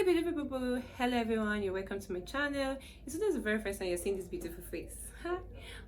beautiful people, hello everyone, you're welcome to my channel. If this is the very first time you're seeing this beautiful face, hi,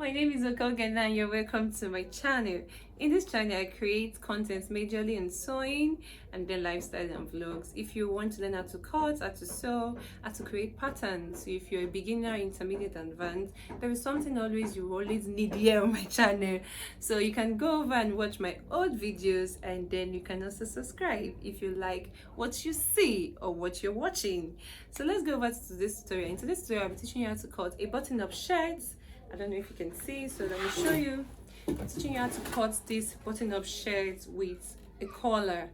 my name is Okeovorakpor and you're welcome to my channel. In this channel I create content majorly in sewing and then lifestyle and vlogs. If you want to learn how to cut, how to sew, how to create patterns, so if you're a beginner, intermediate, advanced, there is something always you always need here on my channel. So you can go over and watch my old videos, and then you can also subscribe if you like what you see or what you're watching. So let's go over to this tutorial. In today's tutorial, I'll be teaching you how to cut a button-up shirt. I don't know if you can see, so let me show you. I'm teaching you how to cut this button-up shirt with a collar.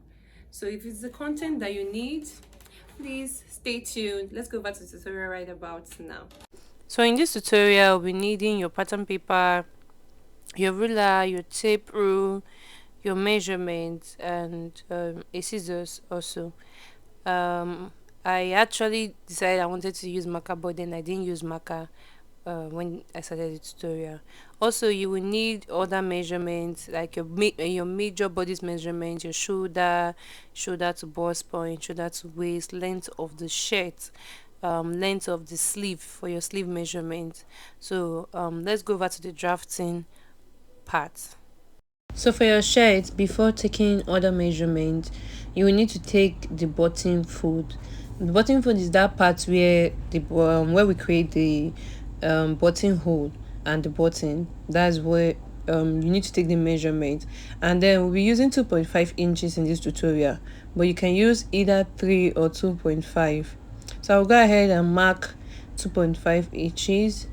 So if it's the content that you need, please stay tuned. Let's go back to the tutorial right about now. So in this tutorial, we'll be needing your pattern paper, your ruler, your tape rule, your measurements, and a scissors also. I actually decided I wanted to use marker, but then I didn't use marker when I started the tutorial. Also, you will need other measurements like your major body's measurement, your shoulder to bust point, shoulder to waist, length of the shirt, length of the sleeve for your sleeve measurement. So let's go over to the drafting part. So for your shirt, before taking other measurements, you will need to take the bottom fold. The bottom fold is that part where where we create the buttonhole and the button. That's where you need to take the measurement, and then we'll be using 2.5 inches in this tutorial, but you can use either 3 or 2.5. So I'll go ahead and mark 2.5 inches,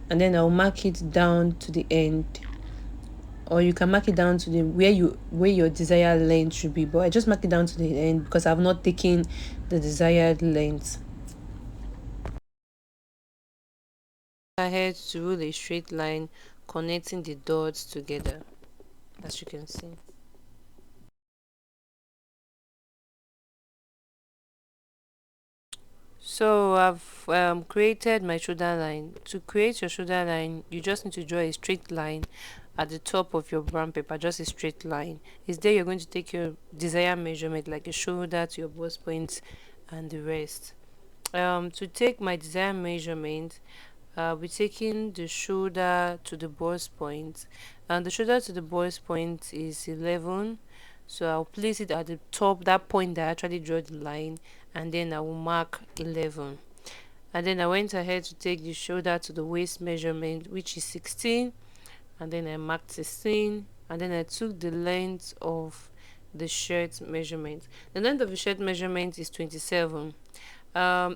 and then I'll mark it down to the end, or you can mark it down to the where your desired length should be, but I just mark it down to the end because I've not taken the desired length. Ahead to rule a straight line connecting the dots together, as you can see. So I've created my shoulder line. To create your shoulder line, you just need to draw a straight line at the top of your brown paper, just a straight line. Is there you're going to take your desired measurement, like your shoulder to your bust point and the rest. To take my desired measurement, we're taking the shoulder to the bust point, and the shoulder to the bust point is 11. So I'll place it at the top, that point that I actually draw the line, and then I will mark 11. And then I went ahead to take the shoulder to the waist measurement, which is 16, and then I marked 16, and then I took the length of the shirt measurement. The length of the shirt measurement is 27,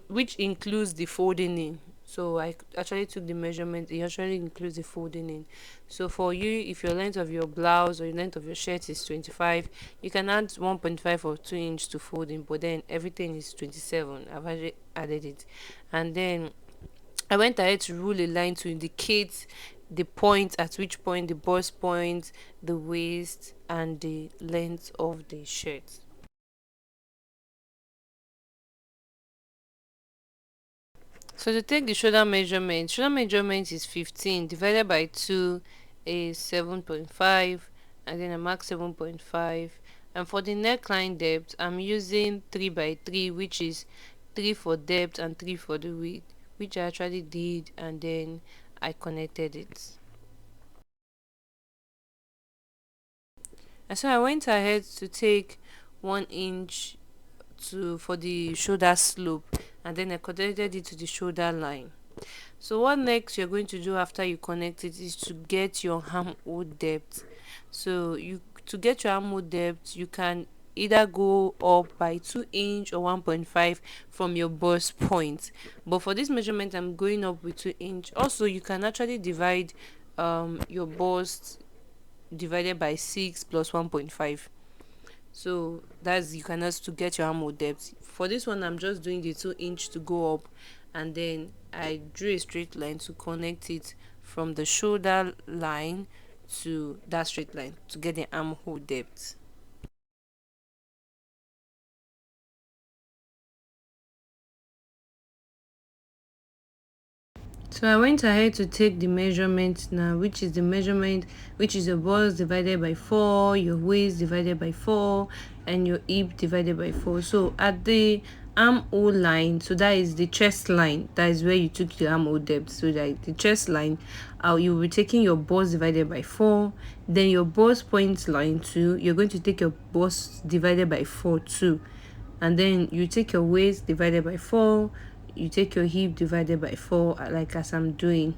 which includes the folding in. So I actually took the measurement, it actually includes the folding in. So for you, if your length of your blouse or your length of your shirt is 25, you can add 1.5 or 2 inch to folding, but then everything is 27. I've already added it. And then I went ahead to rule a line to indicate the point at which point the bust point, the waist, and the length of the shirt. So to take the shoulder measurement is 15 divided by 2 is 7.5, and then I mark 7.5. And for the neckline depth, I'm using 3 by 3, which is 3 for depth and 3 for the width, which I actually did, and then I connected it. And so I went ahead to take 1 inch for the shoulder slope, and then I connected it to the shoulder line. So what next you're going to do after you connect it is to get your armhole depth. So to get your armhole depth, you can either go up by 2 inch or 1.5 from your bust point, but for this measurement I'm going up with 2 inch. Also, you can actually divide your bust divided by 6 plus 1.5. So that's, you can also to get your armhole depth. For this one, I'm just doing the 2 inch to go up, and then I drew a straight line to connect it from the shoulder line to that straight line to get the armhole depth. So I went ahead to take the measurement now, which is your bust divided by 4, your waist divided by 4, and your hip divided by 4. So at the armhole line, so that is the chest line, that is where you took your armhole depth. So that the chest line, you will be taking your bust divided by 4. Then your bust point line too, you're going to take your bust divided by 4 too. And then you take your waist divided by 4, you take your hip divided by 4, like as I'm doing.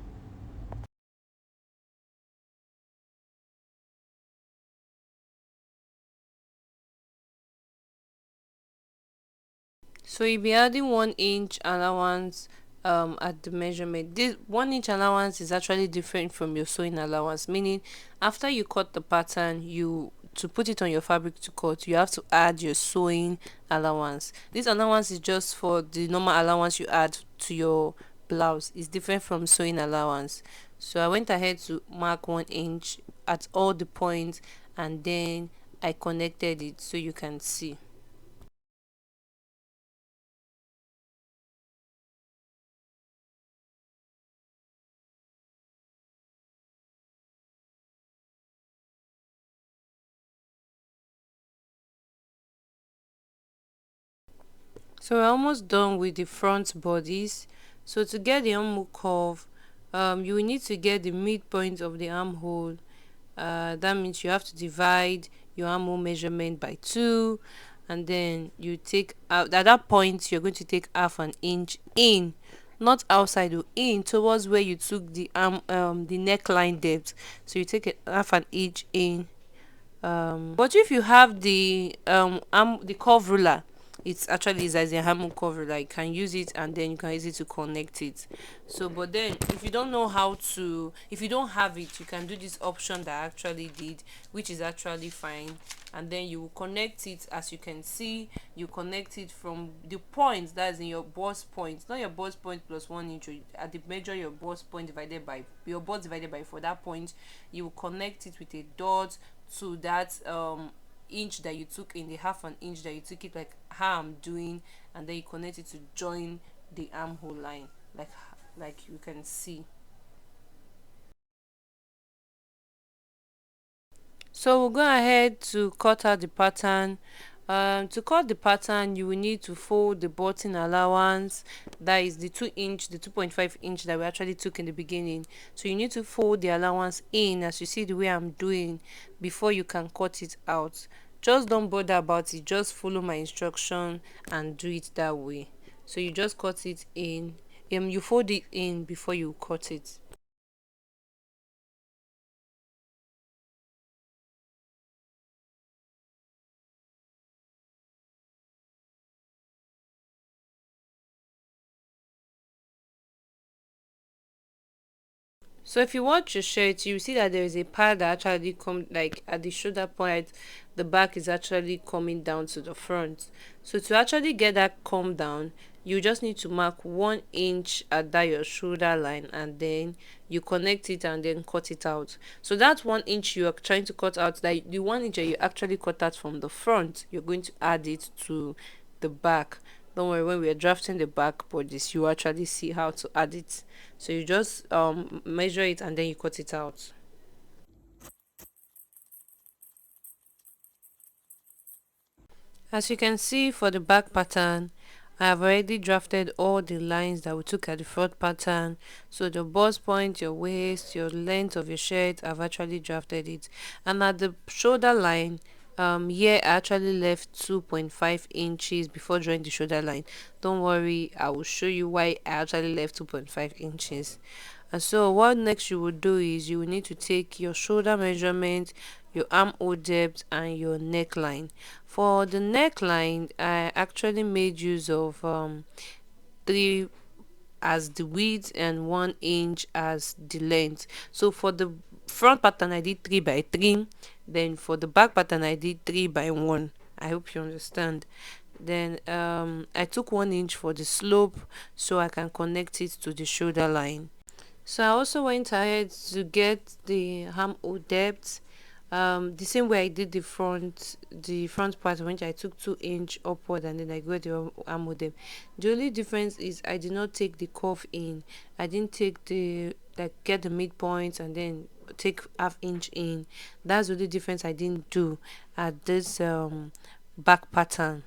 So you'll be adding 1 inch allowance at the measurement. This 1 inch allowance is actually different from your sewing allowance, meaning after you cut the pattern, you to put it on your fabric to cut, you have to add your sewing allowance. This allowance is just for the normal allowance you add to your blouse. It's different from sewing allowance. So I went ahead to mark 1 inch at all the points, and then I connected it so you can see. So we're almost done with the front bodies. So to get the armhole curve, you will need to get the midpoint of the armhole. That means you have to divide your armhole measurement by 2, and then you take out at that point you're going to take half an inch in, not outside or in, towards where you took the the neckline depth. So you take it half an inch in. But if you have the curve ruler, it's actually is as a hammer curve ruler. You can use it, and then you can use it to connect it. So but then if you don't know how to, if you don't have it, you can do this option that I actually did, which is actually fine. And then you will connect it. As you can see, you connect it from the point that's in your bust point, not your bust point plus 1 inch. At the measure your bust point divided by your bust divided by 4, that point you will connect it with a dot to that inch that you took in, the half an inch that you took it, like how I'm doing. And then you connect it to join the armhole line, like you can see. So we'll go ahead to cut out the pattern. To cut the pattern, you will need to fold the button allowance, that is the 2 inch, the 2.5 inch that we actually took in the beginning. So you need to fold the allowance in, as you see the way I'm doing, before you can cut it out. Just don't bother about it, just follow my instruction and do it that way. So you just cut it in, you fold it in before you cut it. So if you watch your shirt, you see that there is a part that actually come like at the shoulder point, the back is actually coming down to the front. So to actually get that come down, you just need to mark 1 inch at that your shoulder line, and then you connect it and then cut it out. So that 1 inch you are trying to cut out, that the 1 inch that you actually cut out from the front, you're going to add it to the back. Don't worry, when we are drafting the back bodies, you actually see how to add it. So you just measure it and then you cut it out. As you can see for the back pattern, I have already drafted all the lines that we took at the front pattern. So the bust point, your waist, your length of your shirt, I've actually drafted it. And at the shoulder line, here I actually left 2.5 inches before drawing the shoulder line. Don't worry, I will show you why I actually left 2.5 inches. And so what next you will do is you will need to take your shoulder measurement, your armhole depth, and your neckline. For the neckline, I actually made use of 3 as the width and 1 inch as the length. So for the front pattern I did 3 by 3, then for the back pattern I did 3 by 1. I hope you understand. Then I took 1 inch for the slope so I can connect it to the shoulder line. So I also went ahead to get the armhole depth, the same way I did the front part, which I took 2 inch upward, and then I got the armhole depth. The only difference is I did not take the curve in. I didn't take the like get the midpoint and then take half inch in. That's the only difference I didn't do at this back pattern.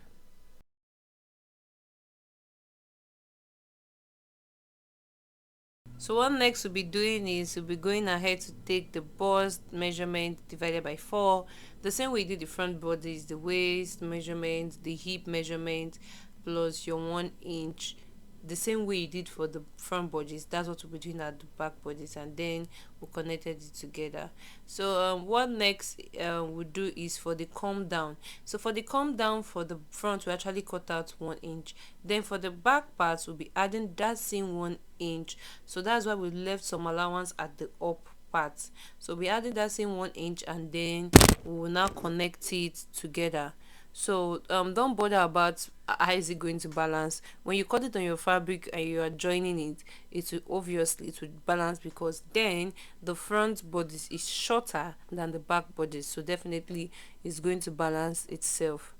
So what next we'll be doing is we'll be going ahead to take the bust measurement divided by 4. The same way you did the front bodies, the waist measurement, the hip measurement, plus your 1 inch. The same way you did for the front bodies, that's what we'll be doing at the back bodies, and then we connected it together. So what next we'll do is for the come down. So for the come down for the front, we actually cut out 1 inch. Then for the back parts, we'll be adding that same 1 inch. So that's why we left some allowance at the up part. So we added that same 1 inch, and then we will now connect it together. So don't bother about how is it going to balance. When you cut it on your fabric and you are joining it, it will obviously it will balance, because then the front bodice is shorter than the back bodice, so definitely it's going to balance itself.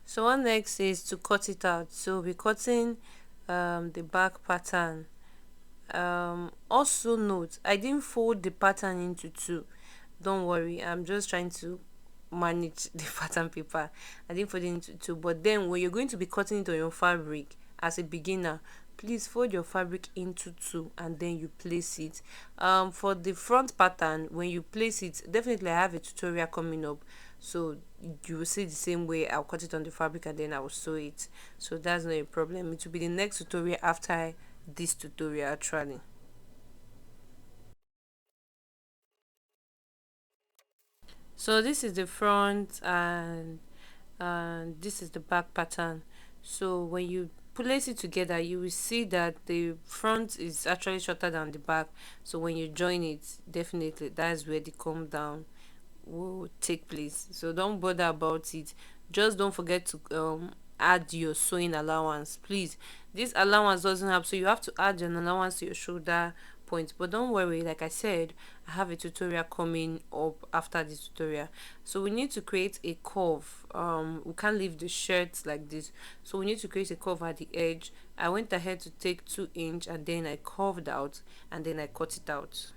So what next is to cut it out. So we're cutting the back pattern. Also note, I didn't fold the pattern into two. Don't worry, I'm just trying to manage the pattern paper. I didn't fold it into two, but then when you're going to be cutting it on your fabric as a beginner, please fold your fabric into two and then you place it. For the front pattern, when you place it, definitely I have a tutorial coming up, so you will see the same way. I'll cut it on the fabric and then I will sew it, so that's not a problem. It will be the next tutorial after this tutorial actually. So this is the front, and this is the back pattern. So when you place it together, you will see that the front is actually shorter than the back. So when you join it, definitely that's where the come down will take place. So don't bother about it. Just don't forget to add your sewing allowance, please. This allowance doesn't have, so you have to add an allowance to your shoulder point, but don't worry, like I said, I have a tutorial coming up after this tutorial. So we need to create a curve. We can't leave the shirt like this, so we need to create a curve at the edge. I went ahead to take 2 inch and then I curved out and then I cut it out.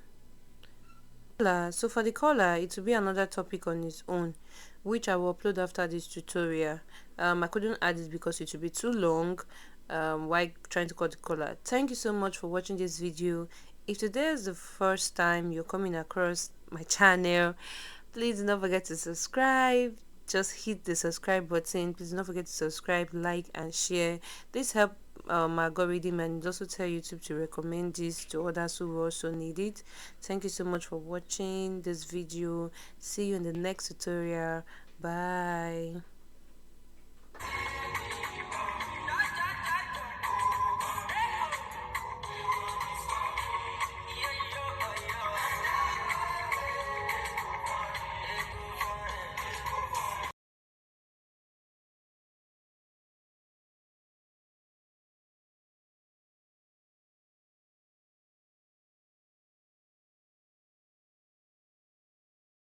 So for the color, it will be another topic on its own, which I will upload after this tutorial. I couldn't add it because it would be too long while trying to cut the color. Thank you so much for watching this video. If today is the first time you're coming across my channel, please do not forget to subscribe. Just hit the subscribe button. Please do not forget to subscribe, like, and share. This help algorithm, and also tell YouTube to recommend this to others who also need it. Thank you so much for watching this video. See you in the next tutorial. Bye.